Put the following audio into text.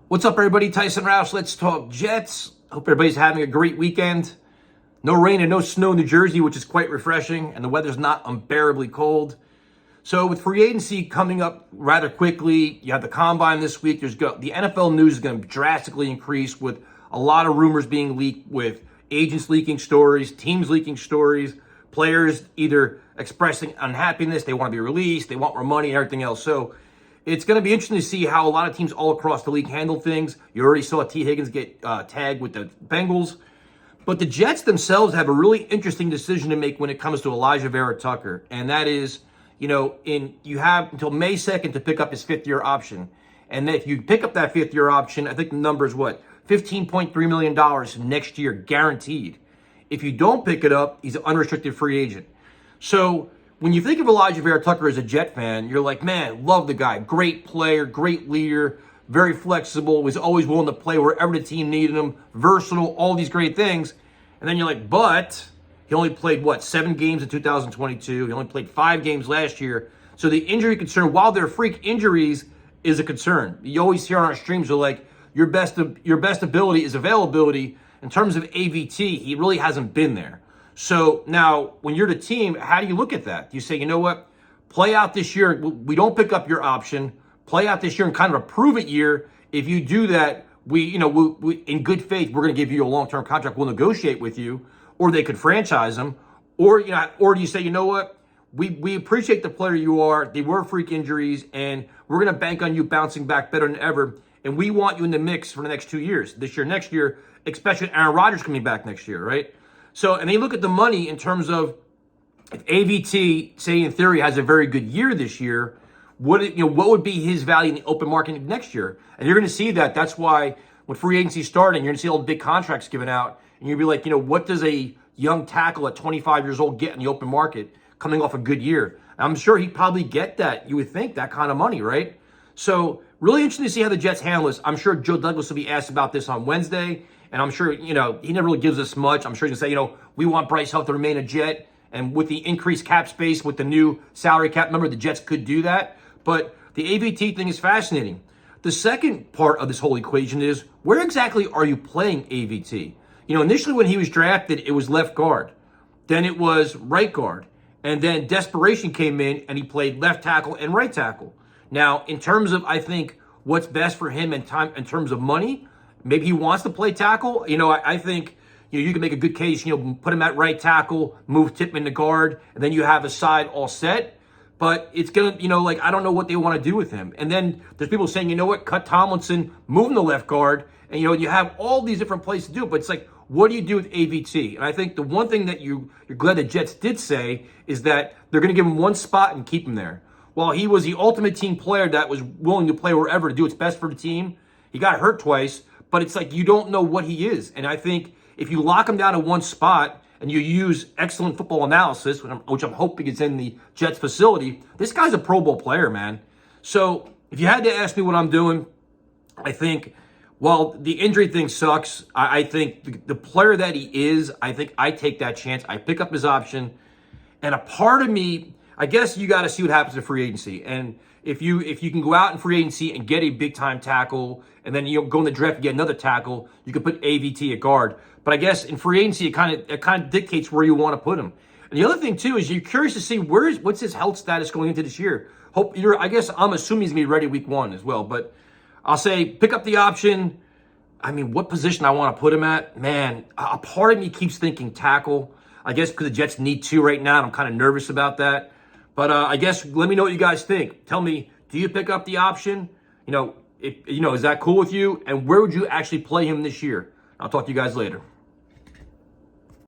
What's up, everybody? Tyson Roush. Let's talk Jets. Hope everybody's having a great weekend. No rain and no snow in New Jersey, which is quite refreshing, and the weather's not unbearably cold. So with free agency coming up rather quickly, you have the combine this week. The NFL news is going to drastically increase with a lot of rumors being leaked, with agents leaking stories, teams leaking stories, players either expressing unhappiness, they want to be released, they want more money, and everything else. So it's going to be interesting to see how a lot of teams all across the league handle things. You already saw T. Higgins get tagged with the Bengals. But the Jets themselves have a really interesting decision to make when it comes to Elijah Vera Tucker. And that is, you have until May 2nd to pick up his fifth-year option. And if you pick up that fifth-year option, I think the number is what? $15.3 million next year, guaranteed. If you don't pick it up, he's an unrestricted free agent. So when you think of Elijah Vera Tucker as a Jet fan, you're like, man, love the guy. Great player, great leader, very flexible, was always willing to play wherever the team needed him, versatile, all these great things. And then you're like, but he only played, 7 games in 2022. He only played 5 games last year. So the injury concern, while they're freak injuries, is a concern. You always hear on our streams, they're like, your best ability is availability. In terms of AVT, he really hasn't been there. So now, when you're the team, how do you look at that? Do you say, you know what, play out this year. We don't pick up your option. Play out this year in kind of a prove-it year. If you do that, we in good faith, we're going to give you a long-term contract. We'll negotiate with you, or they could franchise him, or do you say, you know what, we appreciate the player you are. They were freak injuries, and we're going to bank on you bouncing back better than ever, and we want you in the mix for the next 2 years, this year, next year, especially Aaron Rodgers coming back next year, right? So, and they look at the money in terms of if AVT, say in theory, has a very good year this year, what would be his value in the open market next year? And you're going to see that. That's why when free agency starting, you're going to see all the big contracts given out, and you'll be like, what does a young tackle at 25 years old get in the open market coming off a good year? I'm sure he'd probably get that. You would think that kind of money, right? So really interesting to see how the Jets handle this. I'm sure Joe Douglas will be asked about this on Wednesday. And I'm sure, he never really gives us much. I'm sure he's going to say, we want Bryce Huff to remain a Jet. And with the increased cap space, with the new salary cap number, the Jets could do that. But the AVT thing is fascinating. The second part of this whole equation is, where exactly are you playing AVT? Initially when he was drafted, it was left guard. Then it was right guard. And then desperation came in, and he played left tackle and right tackle. Now, in terms of, I think, what's best for him in terms of money, maybe he wants to play tackle. I think you can make a good case. Put him at right tackle, move Tippmann to guard, and then you have a side all set. But it's gonna, I don't know what they want to do with him. And then there's people saying, cut Tomlinson, move him to left guard, and you have all these different places to do it. But it's like, what do you do with AVT? And I think the one thing that you're glad the Jets did say is that they're going to give him one spot and keep him there. While he was the ultimate team player that was willing to play wherever to do what's best for the team, he got hurt twice. But it's like you don't know what he is. And I think if you lock him down in one spot and you use excellent football analysis, which I'm hoping is in the Jets facility, this guy's a Pro Bowl player, man. So if you had to ask me what I'm doing, I think, while the injury thing sucks, I think the player that he is, I think I take that chance. I pick up his option. And a part of me, I guess you got to see what happens in free agency. And if you can go out in free agency and get a big-time tackle, and then go in the draft and get another tackle, you could put AVT at guard. But I guess in free agency, it kind of dictates where you want to put him. And the other thing, too, is you're curious to see what's his health status going into this year. I guess I'm assuming he's going to be ready week 1 as well. But I'll say pick up the option. I mean, what position I want to put him at? Man, a part of me keeps thinking tackle. I guess because the Jets need 2 right now, and I'm kind of nervous about that. But I guess let me know what you guys think. Tell me, do you pick up the option? Is that cool with you? And where would you actually play him this year? I'll talk to you guys later.